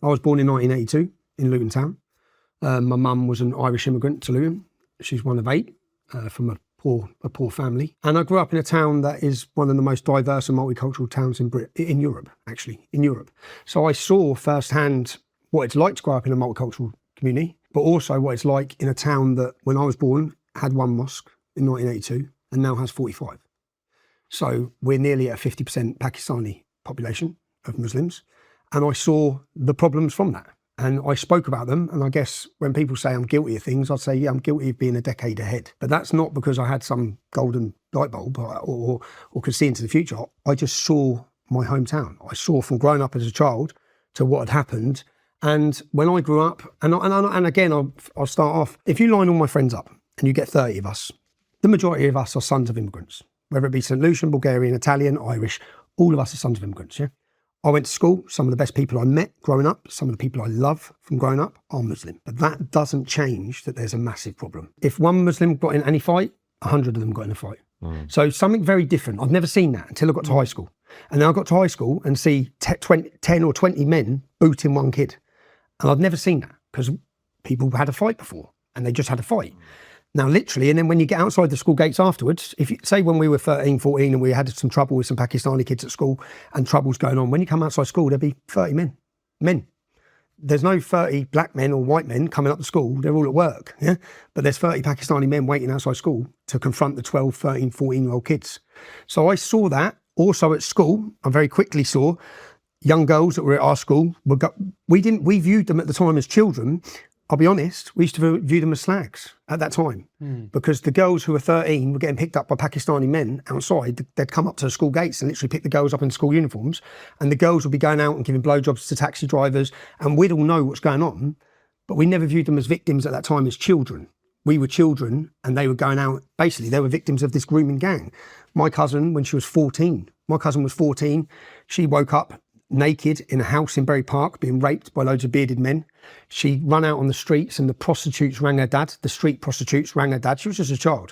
I was born in 1982 in Luton Town. My mum was an Irish immigrant to Luton. She's one of 8 from a poor family. And I grew up in a town that is one of the most diverse and multicultural towns in Europe, actually, in Europe. So I saw firsthand what it's like to grow up in a multicultural community, but also what it's like in a town that, when I was born, had 1 mosque in 1982 and now has 45. So we're nearly at a 50% Pakistani population of Muslims. And I saw the problems from that. And I spoke about them. And I guess when people say I'm guilty of things, I'd say, yeah, I'm guilty of being a decade ahead. But that's not because I had some golden light bulb or could see into the future. I just saw my hometown. I saw from growing up as a child to what had happened. And when I grew up, and again, I'll start off, if you line all my friends up and you get 30 of us, the majority of us are sons of immigrants, whether it be St. Lucian, Bulgarian, Italian, Irish, all of us are sons of immigrants, yeah? I went to school. Some of the best people I met growing up, some of the people I love from growing up are Muslim. But that doesn't change that there's a massive problem. If one Muslim got in any fight, 100 of them got in a fight. So something very different. I've never seen that until I got to high school. And then I got to high school and see 10 or 20 men booting one kid. And I've never seen that because people had a fight before and they just had a fight. Now, literally, and then when you get outside the school gates afterwards, if you say when we were 13, 14 and we had some trouble with some Pakistani kids at school and trouble's going on, when you come outside school, there'll be 30 men. There's no 30 black men or white men coming up to school. They're all at work, yeah? But there's 30 Pakistani men waiting outside school to confront the 12, 13, 14-year-old kids. So I saw that. Also at school, I very quickly saw young girls that were at our school. We viewed them at the time as children. I'll be honest, we used to view them as slags at that time because the girls who were 13 were getting picked up by Pakistani men outside. They'd come up to the school gates and literally pick the girls up in school uniforms, and the girls would be going out and giving blowjobs to taxi drivers, and we'd all know what's going on, but we never viewed them as victims at that time as children. We were children and they were going out, basically they were victims of this grooming gang. My cousin, when she was 14, she woke up naked in a house in Bury Park, being raped by loads of bearded men. She ran out on the streets and the prostitutes rang her dad. The street prostitutes rang her dad. She was just a child.